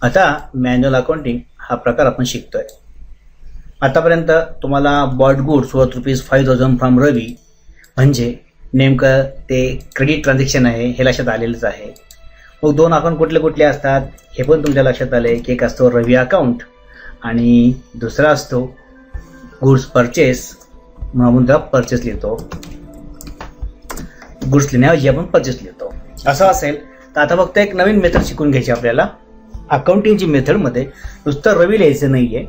आता manual accounting हा प्रकार आपण शिकतोय. आतापर्यंत तुम्हाला बॉट गुड्स वर्थ ₹5,000 फ्रॉम रवी म्हणजे नेमकं ते क्रेडिट ट्रान्झॅक्शन आहे हे लक्षात आलेलंच आहे. मग दोन अकाउंट कुठले कुठले असतात हे पण तुमच्या लक्षात आले की एक असतो रवी अकाउंट आणि दुसरा असतो गुड्स परचेस. म्हणून त्याला परचेस लिहितो. गुड्स लिहिण्याऐवजी आपण परचेस लिहितो. असं असेल तर आता फक्त एक नवीन मेथड शिकून घ्यायची आपल्याला. अकाउंटिंगची मेथडमध्ये नुसतं रवी लिहायचं नाहीये,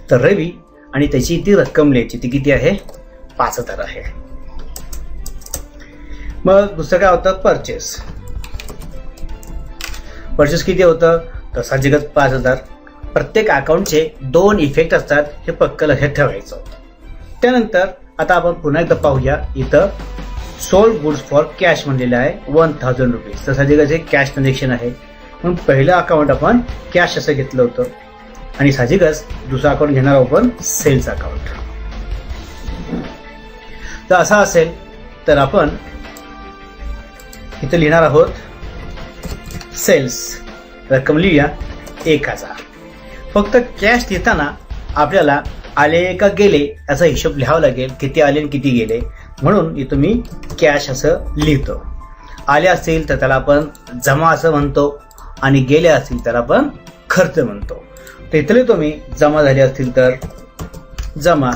तर रवी आणि त्याची ती रक्कम लिहायची. ती किती आहे? 5,000 आहे. मग दुसरं काय होतं? परचेस. परचेस किती होतं? तर साहजिकच 5,000. प्रत्येक अकाउंटचे 2 इफेक्ट असतात हे पक्क लक्षात ठेवायचं. त्यानंतर आता आपण पुन्हा एकदा पाहूया. इथं सोल्ड गुड्स फॉर कॅश म्हणलेलं आहे ₹1,000. तर साहजिकच हे कॅश ट्रान्झॅक्शन आहे म्हणून पहिलं अकाउंट आपण कॅश असं घेतलं होतं आणि साहजिकच दुसरं अकाउंट घेणार आपण सेल्स अकाउंट. तर असं असेल तर आपण इथं लिहिणार आहोत सेल्स. रक्कम लिहूया 1,000. फक्त कॅश लिहिताना आपल्याला आले का गेले याचा हिशोब लिहावा लागेल. किती आले आणि किती गेले म्हणून इथं मी कॅश असं लिहितो. आले असतील तर त्याला आपण जमा असं म्हणतो आणि गेले असतील तर आपण खर्च म्हणतो. तर इथं लिहितो मी जमा झाले असतील तर जमा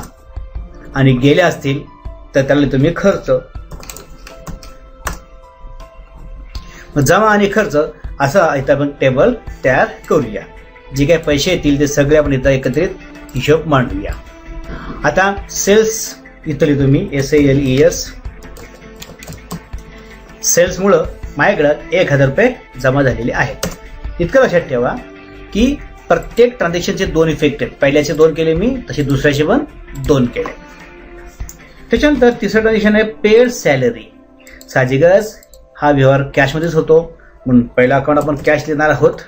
आणि गेले असतील तर त्याला लिहितो मी खर्च. जमा आणि खर्च असं इथं आपण टेबल तयार करूया. जे काही पैसे येतील ते सगळे आपण इथं एकत्रित हिशोब मांडूया. आता सेल्स इथं लिहितो मी SALES. सेल्समुळं माझ्याकडं ₹1,000 जमा झालेले आहेत. इतकं लक्षात ठेवा की प्रत्येक ट्रान्झॅक्शनचे 2 इफेक्ट आहेत. पहिल्याचे 2 केले मी, तसे दुसऱ्याचे पण 2 केले. त्याच्यानंतर तिसरं ट्रान्झॅक्शन आहे पेड सॅलरी. साहजिकच हा व्यवहार कॅशमध्येच होतो म्हणून पहिला अकाउंट आपण कॅश लिहिणार आहोत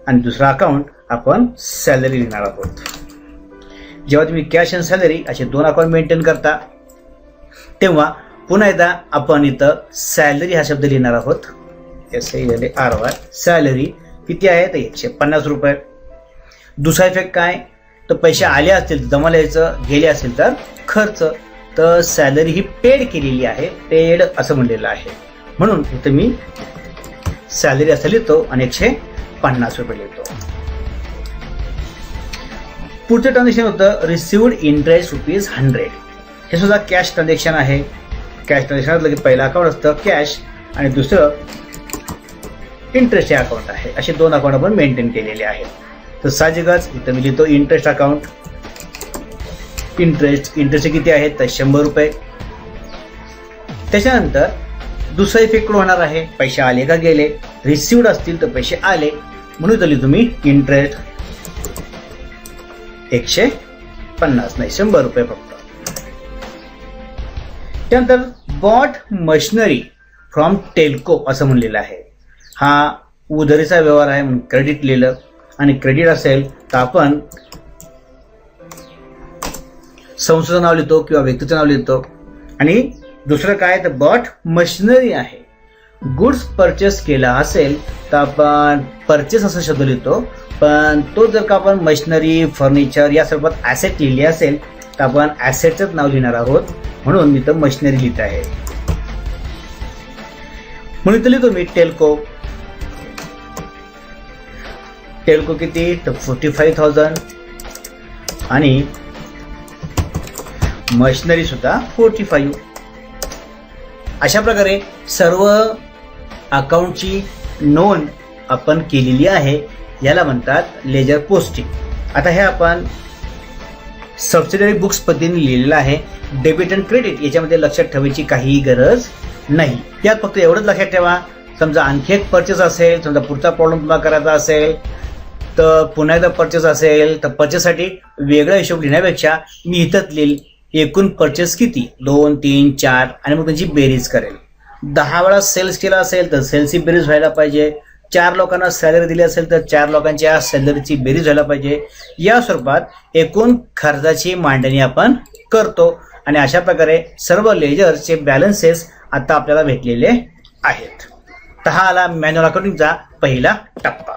आणि दुसरा अकाउंट आपण सॅलरी लिहिणार आहोत. जेव्हा तुम्ही कॅश आणि सॅलरी असे 2 अकाउंट मेंटेन करता तेव्हा पुन्हा एकदा आपण इथं सॅलरी हा शब्द लिहिणार आहोत. SALARY. सॅलरी किती आहे? तर ₹150. दुसरा इफेक्ट काय? तर पैसे आले असतील जमा लिहायचं, गेले असतील तर खर्च. तर सॅलरी ही पेड केलेली आहे, पेड असं म्हणलेलं आहे म्हणून इथं मी सॅलरी असं लिहितो आणि ₹150 लिहितो. पुढचं ट्रान्झॅक्शन होतं रिसिव्ड इंटरेस्ट ₹100. हे सुद्धा कॅश ट्रान्झॅक्शन आहे. कॅश ट्रान्झॅक्शन की पहिलं अकाउंट असतं कॅश आणि दुसरं इंटरेस्ट हे अकाउंट आहे. असे 2 अकाउंट आपण मेंटेन केलेले आहेत. तर साहजिकच इथं मी लिहितो इंटरेस्ट अकाउंट. इंटरेस्ट किती आहे? तर ₹100. त्याच्यानंतर दुसरा इफेक्ट होणार आहे पैसे आले का गेले. रिसिव्ड असतील तर पैसे आले म्हणून इथं लिहितो मी इंटरेस्ट ₹150 नाही ₹100 फक्त. त्यानंतर बॉट मशिनरी फ्रॉम टेल्को असं म्हणलेलं आहे. हा उधारीचा व्यवहार आहे म्हणून क्रेडिट लिहिलं आणि क्रेडिट असेल तर आपण संस्थेचं नाव लिहितो किंवा व्यक्तीचं नाव लिहितो. आणि दुसरं काय तर बॉट मशिनरी आहे. गुड्स परचेस केला असेल तर आपण परचेस असा शब्द लिहितो, पण तो जर का आपण मशिनरी फर्निचर या सर्वात ॲसेट लिहिली असेल तर आपण ॲसेटचंच नाव लिहिणार आहोत म्हणून मी तर मशिनरी लिहित आहे. म्हणून इथं लिहितो मी टेल्को. टेल्को किती? तर 45,000 आणि मशिनरी सुद्धा 45. अशा प्रकारे सर्व अकाउंटची नोंद आपण केलेली आहे. याला म्हणतात लेजर पोस्टिंग. आता हे आपण सबसिडरी बुक्स पद्धतीने लिहिलेलं आहे. डेबिट अँड क्रेडिट याच्यामध्ये लक्षात ठेवायची काही गरज नाही. यात फक्त एवढंच लक्षात ठेवा, समजा आणखी एक परचेस असेल, समजा पुढचा प्रॉब्लेम तुम्हाला करायचा असेल तर पुन्हा एकदा परचेस असेल तर परचेससाठी वेगळा हिशोब लिहिण्यापेक्षा मी इथंच लिहिल एकूण परचेस किती 2, 3, 4 आणि मग त्यांची बेरीज करेल. 10 वेळा सेल्स केला असेल तर सेल्सची बेरीज व्हायला पाहिजे. 4 लोकांना सॅलरी दिली असेल तर 4 लोकांच्या सॅलरीची बेरीज व्हायला पाहिजे. या स्वरूपात एकूण खर्चाची मांडणी आपण करतो आणि अशा प्रकारे सर्व लेजरचे बॅलन्सेस आता आपल्याला भेटलेले आहेत. तर हा आला मॅन्युअल अकाउंटिंगचा पहिला टप्पा.